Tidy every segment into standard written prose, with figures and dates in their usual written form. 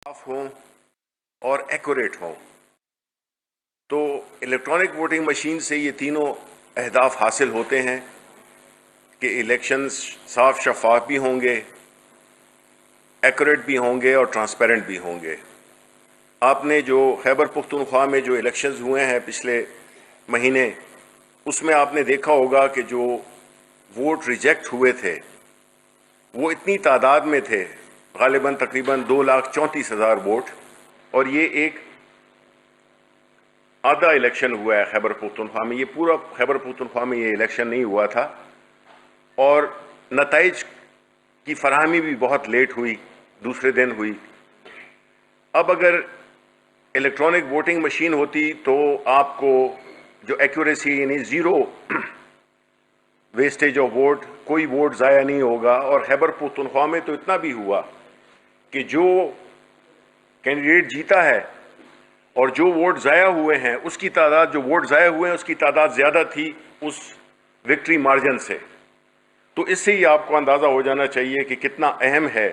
साफ हों और एक्यूरेट हों। तो इलेक्ट्रॉनिक वोटिंग मशीन से ये तीनों अहदाफ हासिल होते हैं कि इलेक्शंस साफ शफाफ भी होंगे, एक्यूरेट भी होंगे और ट्रांसपेरेंट भी होंगे। आपने जो खैबर पुख्तूनख्वा में जो इलेक्शंस हुए हैं पिछले महीने, उसमें आपने देखा होगा कि जो वोट रिजेक्ट हुए थे वो इतनी तादाद में थे, गालिबन तकरीबन 2,34,000 वोट, और ये एक आधा इलेक्शन हुआ है खैबर पुख्तूनख्वा में। ये पूरा खैबर पुख्तूनख्वा में ये इलेक्शन नहीं हुआ था और नताइज की फरहमी भी बहुत लेट हुई, दूसरे दिन हुई। अब अगर इलेक्ट्रॉनिक वोटिंग मशीन होती तो आपको जो एक्यूरेसी यानी ज़ीरो वेस्टेज ऑफ वोट, कोई वोट ज़ाया नहीं होगा। और खैबर पुख्तूनख्वा में तो इतना भी हुआ कि जो कैंडिडेट जीता है और जो वोट ज़ाया हुए हैं उसकी तादाद, जो वोट ज़ाया हुए हैं उसकी तादाद ज़्यादा थी उस विक्ट्री मार्जिन से। तो इससे ही आपको अंदाज़ा हो जाना चाहिए कि कितना अहम है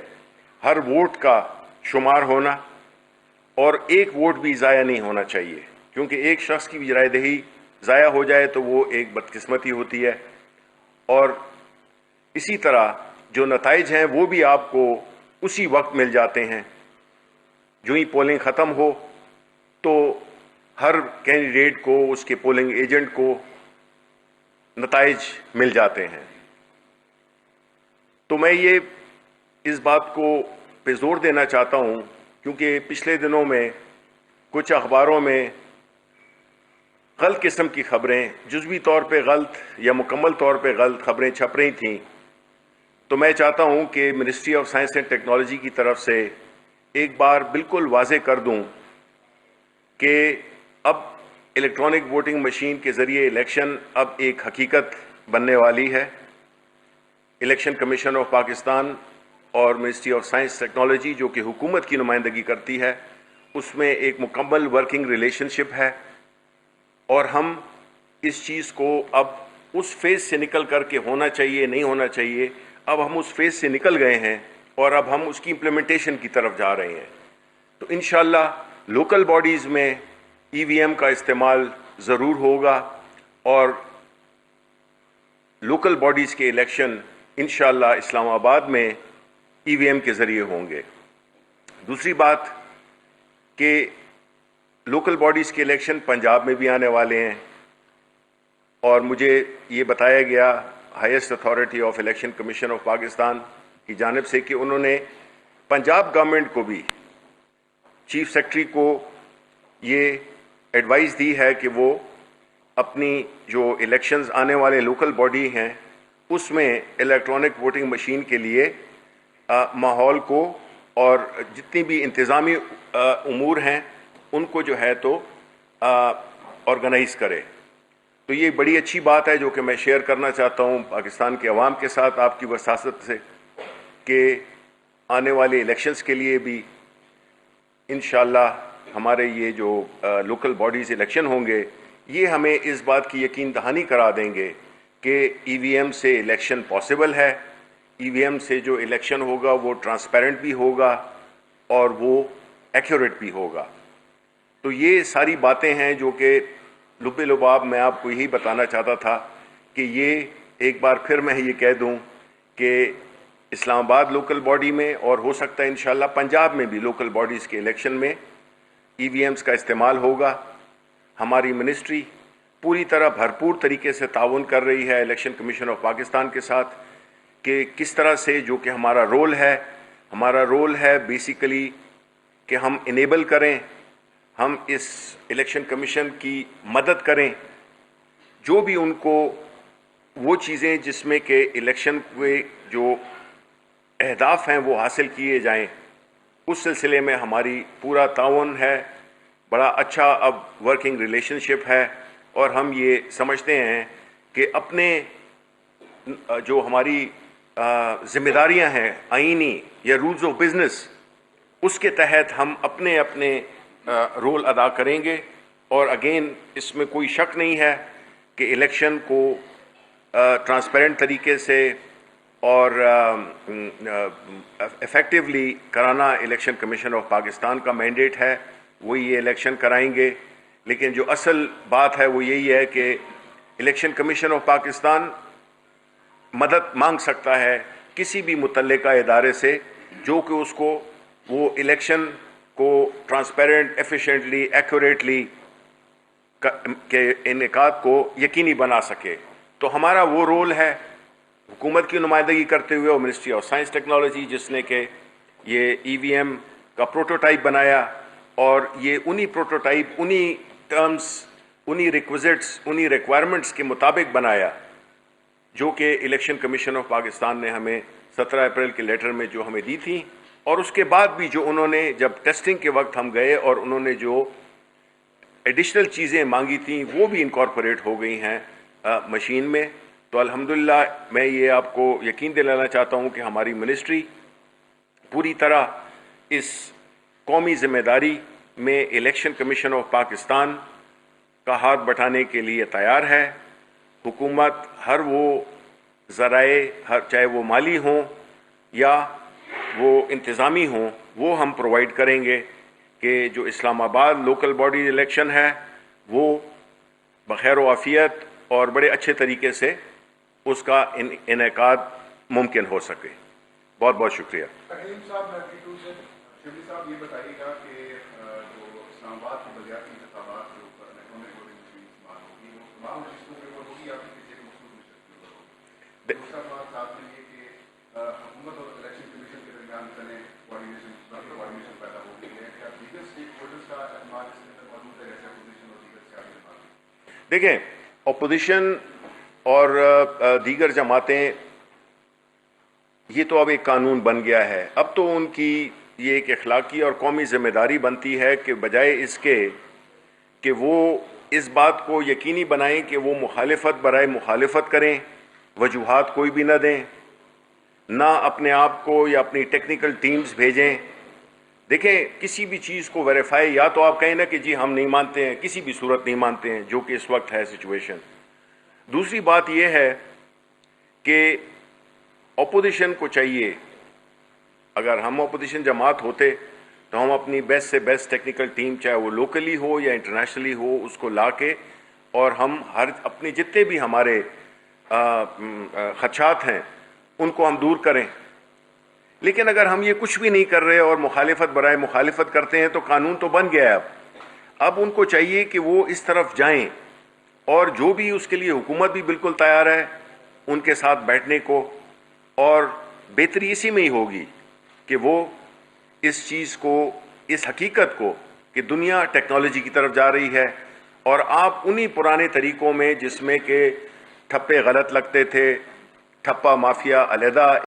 हर वोट का शुमार होना, और एक वोट भी ज़ाया नहीं होना चाहिए, क्योंकि एक शख्स की भी रायदही ज़ाया हो जाए तो वो एक बदकिस्मती होती है। और इसी तरह जो नताइज हैं वो भी आपको उसी वक्त मिल जाते हैं। जो ही पोलिंग ख़त्म हो तो हर कैंडिडेट को, उसके पोलिंग एजेंट को नताइज मिल जाते हैं। तो मैं ये इस बात को पे जोर देना चाहता हूँ, क्योंकि पिछले दिनों में कुछ अखबारों में गलत किस्म की खबरें, जुज़वी तौर पे गलत या मुकम्मल तौर पे गलत खबरें छप रही थीं। तो मैं चाहता हूँ कि ministry of science and technology की तरफ से एक बार बिल्कुल वाज़े कर दूँ कि अब इलेक्ट्रॉनिक वोटिंग मशीन के ज़रिए इलेक्शन अब एक हकीकत बनने वाली है। इलेक्शन कमीशन ऑफ पाकिस्तान और मिनिस्ट्री ऑफ साइंस टेक्नोलॉजी, जो कि हुकूमत की नुमाइंदगी करती है, उसमें एक मुकम्मल वर्किंग रिलेशनशिप है। और हम इस चीज़ को अब उस फेज़ से निकल कर के होना चाहिए नहीं होना चाहिए, अब हम उस फेज़ से निकल गए हैं और अब हम उसकी इम्प्लीमेंटेशन की तरफ जा रहे हैं। तो इंशाअल्लाह लोकल बॉडीज़ में ईवीएम का इस्तेमाल ज़रूर होगा और लोकल बॉडीज़ के इलेक्शन इंशाअल्लाह इस्लामाबाद में ईवीएम के ज़रिए होंगे। दूसरी बात कि लोकल बॉडीज़ के इलेक्शन पंजाब में भी आने वाले हैं, और मुझे ये बताया गया highest authority of election commission of Pakistan की जानिब से कि उन्होंने पंजाब गवर्नमेंट को भी, चीफ सेक्रेटरी को ये एडवाइस दी है कि वो अपनी जो इलेक्शंस आने वाले लोकल बॉडी हैं उसमें इलेक्ट्रॉनिक वोटिंग मशीन के लिए माहौल को और जितनी भी इंतज़ामी उमूर हैं उनको जो है तो ऑर्गेनाइज करे। तो ये बड़ी अच्छी बात है जो कि मैं शेयर करना चाहता हूँ पाकिस्तान के अवाम के साथ आपकी वसासत से, कि आने वाले इलेक्शंस के लिए भी इंशाअल्लाह हमारे ये जो लोकल बॉडीज़ इलेक्शन होंगे ये हमें इस बात की यकीन दहानी करा देंगे कि ईवीएम से इलेक्शन पॉसिबल है। ईवीएम से जो इलेक्शन होगा वो ट्रांसपेरेंट भी होगा और वो एक्यूरेट भी होगा। तो ये सारी बातें हैं जो कि लुब्बे लुबाब मैं आपको यही बताना चाहता था कि ये एक बार फिर मैं ये कह दूं कि इस्लामाबाद लोकल बॉडी में, और हो सकता है इंशाअल्लाह पंजाब में भी लोकल बॉडीज़ के इलेक्शन में ईवीएम्स का इस्तेमाल होगा। हमारी मिनिस्ट्री पूरी तरह भरपूर तरीके से ताउन कर रही है इलेक्शन कमीशन ऑफ पाकिस्तान के साथ कि किस तरह से, जो कि हमारा रोल है बेसिकली कि हम इनेबल करें, हम इस इलेक्शन कमीशन की मदद करें, जो भी उनको वो चीज़ें जिसमें कि इलेक्शन के जो अहदाफ हैं वो हासिल किए जाएं, उस सिलसिले में हमारी पूरा ताउन है। बड़ा अच्छा अब वर्किंग रिलेशनशिप है और हम ये समझते हैं कि अपने जो हमारी जिम्मेदारियां हैं आईनी या रूल्स ऑफ बिजनेस, उसके तहत हम अपने अपने रोल अदा करेंगे। और अगेन इसमें कोई शक नहीं है कि इलेक्शन को ट्रांसपेरेंट तरीके से और इफ़ेक्टिवली कराना इलेक्शन कमीशन ऑफ पाकिस्तान का मैंडेट है, वो ये इलेक्शन कराएंगे। लेकिन जो असल बात है वो यही है कि इलेक्शन कमीशन ऑफ पाकिस्तान मदद मांग सकता है किसी भी मुतल्लिका इदारे से जो कि उसको वो इलेक्शन को ट्रांसपेरेंट, एफिशिएंटली, एक्यूरेटली के इनेकाद को यकीनी बना सके। तो हमारा वो रोल है हुकूमत की नुमाइंदगी करते हुए, और मिनिस्ट्री ऑफ साइंस टेक्नोलॉजी जिसने कि ये ईवीएम का प्रोटोटाइप बनाया, और ये उन्हीं प्रोटोटाइप, उन्हीं टर्म्स, उन्हीं रिक्विजिट्स, उन्हीं रिक्वायरमेंट्स के मुताबिक बनाया जो कि इलेक्शन कमीशन ऑफ पाकिस्तान ने हमें 17 अप्रैल के लेटर में जो हमें दी थी। और उसके बाद भी जो उन्होंने, जब टेस्टिंग के वक्त हम गए और उन्होंने जो एडिशनल चीज़ें मांगी थी वो भी इनकॉर्पोरेट हो गई हैं मशीन में। तो अल्हम्दुलिल्लाह मैं ये आपको यकीन दिलाना चाहता हूँ कि हमारी मिनिस्ट्री पूरी तरह इस कौमी जिम्मेदारी में इलेक्शन कमीशन ऑफ पाकिस्तान का हाथ बटाने के लिए तैयार है। हुकूमत हर वो ज़राए, चाहे वो माली हों या वो इंतज़ामी हों, वो हम प्रोवाइड करेंगे कि जो इस्लामाबाद लोकल बॉडी इलेक्शन है वो बखैर आफियत और बड़े अच्छे तरीके से उसका इनेकाद मुमकिन हो सके। बहुत बहुत शुक्रिया। तकरीम साहब, शिबली साहब, ये बताइएगा कि जो इस्लामाबाद के बलियाती इंतखाबात के ऊपर इलेक्ट्रॉनिक वोटिंग मशीन इस्तेमाल होगी, वो तमाम नशिस्तों के ऊपर होगी या फिर किसी एक मखसूस नशिस्त के ऊपर होगी? दूसरा सवाल साथ में ये कि हुकूमत और इलेक्शन कमीशन के दरमियान कोऑर्डिनेशन पैदा हो गई है, क्या दीगर स्टेक होल्डर्स का एतमाद इसके अंदर मौजूद है, जैसे अपोजिशन और दीगर सियासी जमातें? देखें, अपोजिशन और दीगर जमातें, ये तो अब एक कानून बन गया है। अब तो उनकी ये एक अखलाकी और कौमी जिम्मेदारी बनती है कि बजाय इसके कि वो इस बात को यकीनी बनाएं कि वो मुखालिफत बराए मुखालिफत करें, वजूहात कोई भी ना दें, ना अपने आप को या अपनी टेक्निकल टीम्स भेजें। देखें, किसी भी चीज़ को वेरीफाई, या तो आप कहें ना कि जी हम नहीं मानते हैं, किसी भी सूरत नहीं मानते हैं, जो कि इस वक्त है सिचुएशन। दूसरी बात यह है कि अपोजिशन को चाहिए, अगर हम अपोजिशन जमात होते तो हम अपनी बेस्ट से बेस्ट टेक्निकल टीम, चाहे वो लोकली हो या इंटरनेशनली हो, उसको ला के और हम हर अपने जितने भी हमारे खदशात हैं उनको हम दूर करें। लेकिन अगर हम ये कुछ भी नहीं कर रहे और मुखालिफत बराए मुखालिफत करते हैं तो कानून तो बन गया है। अब उनको चाहिए कि वो इस तरफ जाएं, और जो भी उसके लिए हुकूमत भी बिल्कुल तैयार है उनके साथ बैठने को। और बेहतरी इसी में ही होगी कि वो इस चीज़ को, इस हकीकत को कि दुनिया टेक्नोलॉजी की तरफ जा रही है और आप उन्हीं पुराने तरीक़ों में जिसमें कि ठप्पे गलत लगते थे, ठप्पा माफिया अलहदा